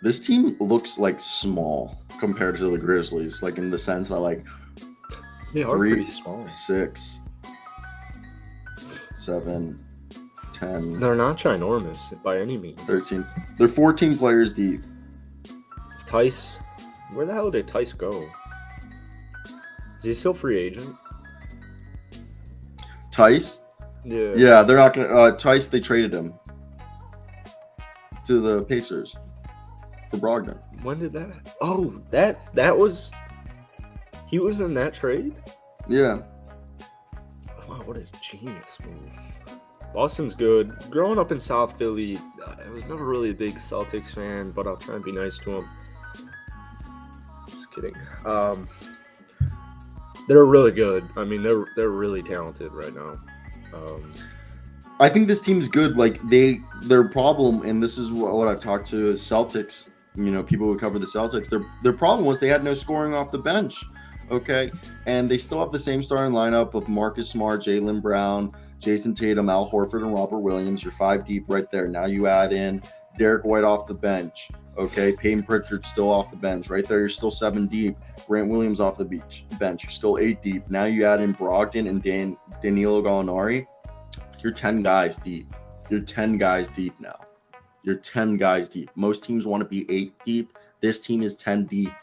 This team looks like small compared to the Grizzlies, like in the sense that like They are three, pretty small. 6, 7, 10, They're not ginormous by any means. 13. They're 14 players deep. Tice, where the hell did Tice go? Is he still free agent? Tice? Yeah. Yeah, they're not gonna. Tice, they traded him to the Pacers for Brogdon. When did that? Oh, that was. He was in that trade. Yeah. Wow, what a genius move. Boston's good. Growing up in South Philly, I was never really a big Celtics fan, but I'll try and be nice to him. Just kidding. They're really good. I mean, they're really talented right now. I think this team's good. Like their problem, and this is what I've talked to Celtics. You know, people who cover the Celtics. Their problem was they had no scoring off the bench. Okay, and they still have the same starting lineup of Marcus Smart, Jaylen Brown, Jason Tatum, Al Horford, and Robert Williams. You're 5 deep right there. Now you add in Derek White off the bench. Okay, Peyton Pritchard still off the bench. Right there, you're still 7 deep. Grant Williams off the bench. You're still 8 deep. Now you add in Brogdon and Danilo Gallinari. You're 10 guys deep. You're 10 guys deep now. You're 10 guys deep. Most teams want to be 8 deep. This team is 10 deep.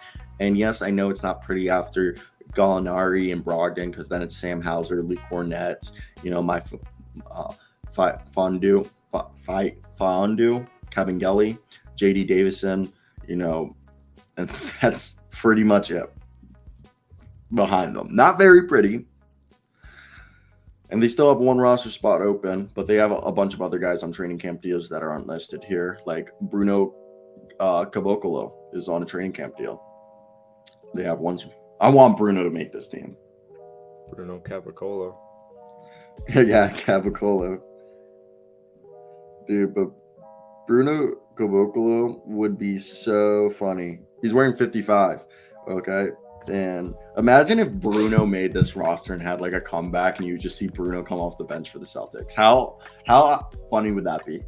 And yes, I know it's not pretty after Gallinari and Brogdon, because then it's Sam Hauser, Luke Cornett, you know, my Fondue, Kevin Gelly, JD Davison, you know, and that's pretty much it behind them. Not very pretty. And they still have one roster spot open, but they have a bunch of other guys on training camp deals that aren't listed here. Like Bruno Caboclo is on a training camp deal. They have one. I want Bruno to make this team. Bruno Caboclo. Yeah, Caboclo. Dude, but Bruno Caboclo would be so funny. He's wearing 55, okay? And imagine if Bruno made this roster and had like a comeback and you just see Bruno come off the bench for the Celtics. How funny would that be?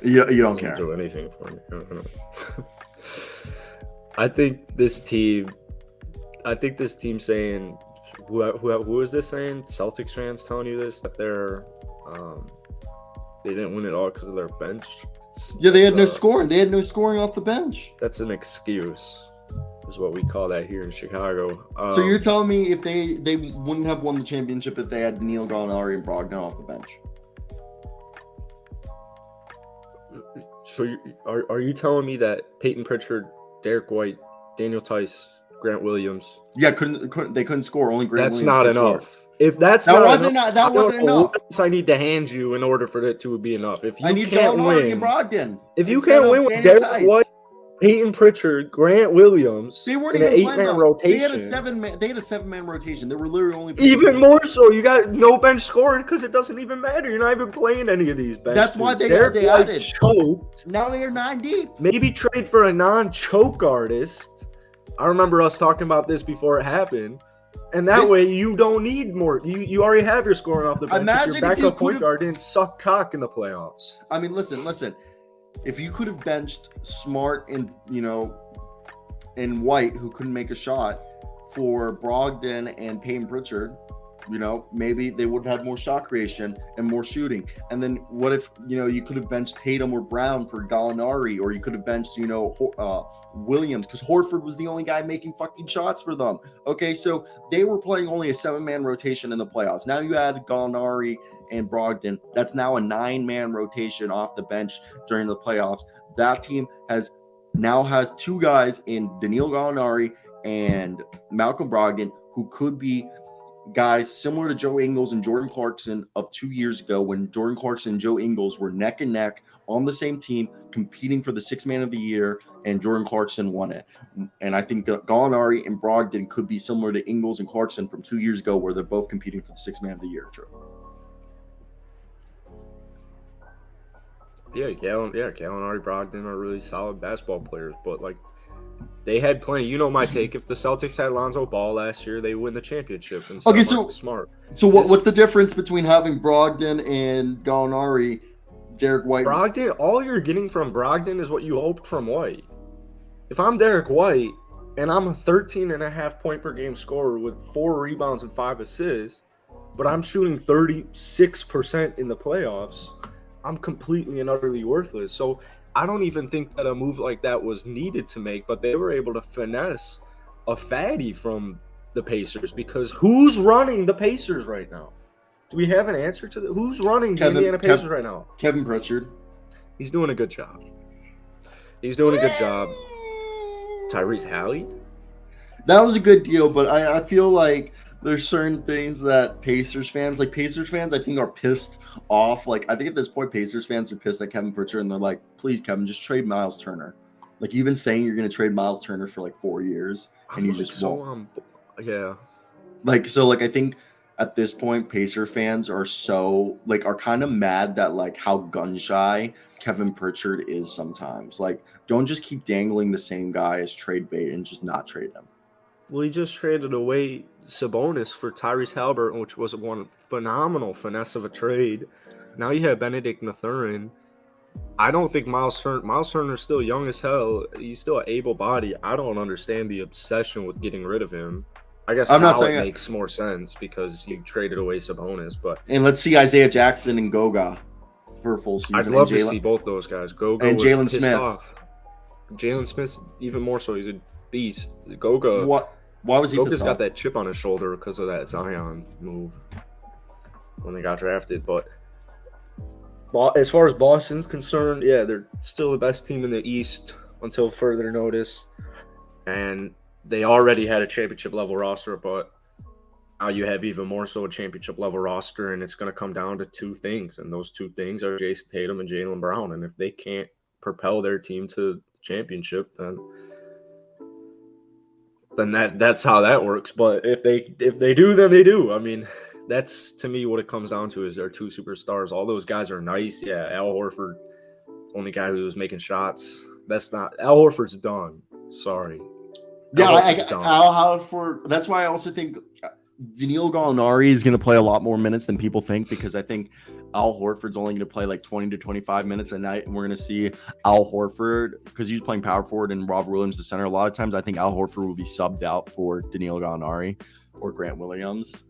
You don't care. Do anything for me. I don't know. I think this team saying, who is this saying? Celtics fans telling you this, that they didn't win it all because of their bench. They had no scoring. They had no scoring off the bench. That's an excuse, is what we call that here in Chicago. So you're telling me if they wouldn't have won the championship if they had Neil Gallinari and Brogdon off the bench? So are you telling me that Peyton Pritchard, Derek White, Daniel Tice, Grant Williams? Yeah, they couldn't score. Only Grant That's Williams not enough. Score. If that's that not wasn't enough, that wasn't enough. I need to hand you in order for it to be enough. If you I need can't Gallinari win, and Brogdon. If you can't win with Derek White, Peyton Pritchard, Grant Williams, they weren't in an even 8-man rotation. They had a 7-man rotation. They were literally only even more so. You got no bench scoring because it doesn't even matter. You're not even playing any of these bench. That's why they added. Choked. Now they're 9 deep. Maybe trade for a non-choke artist. I remember us talking about this before it happened. And that way you don't need more. You already have your scoring off the bench. Imagine if your backup point guard didn't suck cock in the playoffs. I mean, listen. If you could have benched Smart and and White, who couldn't make a shot, for Brogdon and Peyton Pritchard, maybe they would have had more shot creation and more shooting. And then what if, you could have benched Tatum or Brown for Gallinari, or you could have benched, Williams, because Horford was the only guy making fucking shots for them. Okay, so they were playing only a 7-man rotation in the playoffs. Now you add Gallinari and Brogdon. That's now a 9-man rotation off the bench during the playoffs. That team now has 2 guys in Danilo Gallinari and Malcolm Brogdon who could be guys similar to Joe Ingles and Jordan Clarkson of 2 years ago, when Jordan Clarkson and Joe Ingles were neck and neck on the same team competing for the 6th man of the year, and Jordan Clarkson won it. And I think Gallinari and Brogdon could be similar to Ingles and Clarkson from 2 years ago, where they're both competing for the 6th man of the year. True. Yeah, Gallinari, Brogdon are really solid basketball players, but they had plenty. My take. If the Celtics had Lonzo Ball last year, they win the championship. And okay, so Smart. So what's the difference between having Brogdon and Gallinari Derek White. Brogdon, all you're getting from Brogdon is what you hoped from White. If I'm Derek White and I'm a 13.5 point per game scorer with 4 rebounds and 5 assists, but I'm shooting 36% in the playoffs, I'm completely and utterly worthless. So I don't even think that a move like that was needed to make, but they were able to finesse a fatty from the Pacers, because who's running the Pacers right now? Do we have an answer to that? Who's running the Indiana Pacers right now? Kevin Pritchard. He's doing a good job. Tyrese Halley? That was a good deal, but I feel like there's certain things that Pacers fans, I think are pissed off. Like, I think at this point, Pacers fans are pissed at Kevin Pritchard, and they're like, please, Kevin, just trade Miles Turner. Like, you've been saying you're going to trade Miles Turner for like 4 years, and you just won't. Yeah. Like, so, like, I think at this point, Pacer fans are kind of mad that, like, how gun shy Kevin Pritchard is sometimes. Like, don't just keep dangling the same guy as trade bait and just not trade him. Well, he just traded away Sabonis for Tyrese Halliburton, which was one phenomenal finesse of a trade. Now you have Benedict Mathurin. I don't think Miles Turner's still young as hell. He's still an able body. I don't understand the obsession with getting rid of him. I guess I'm not now saying it makes more sense because you traded away Sabonis, but and let's see Isaiah Jackson and Goga for a full season. I'd love to see both those guys. Goga and was Jalen pissed Smith. off. Jalen Smith even more so. He's a beast. Goga. What? Why was he Goga's pissed got off? that chip on his shoulder because of that Zion move when they got drafted. But as far as Boston's concerned, yeah, they're still the best team in the East until further notice. And they already had a championship level roster, but now you have even more so a championship level roster, and it's going to come down to 2 things. And those 2 things are Jason Tatum and Jaylen Brown. And if they can't propel their team to championship, then that's how that works. But if they do, then they do. I mean, that's to me what it comes down to is their 2 superstars. All those guys are nice. Yeah, Al Horford, only guy who was making shots. That's not Al Horford's done. Sorry. Yeah, Al Horford. That's why I also think Danilo Gallinari is going to play a lot more minutes than people think, because I think Al Horford's only going to play like 20 to 25 minutes a night, and we're going to see Al Horford, because he's playing power forward and Rob Williams the center. A lot of times I think Al Horford will be subbed out for Danilo Gallinari or Grant Williams.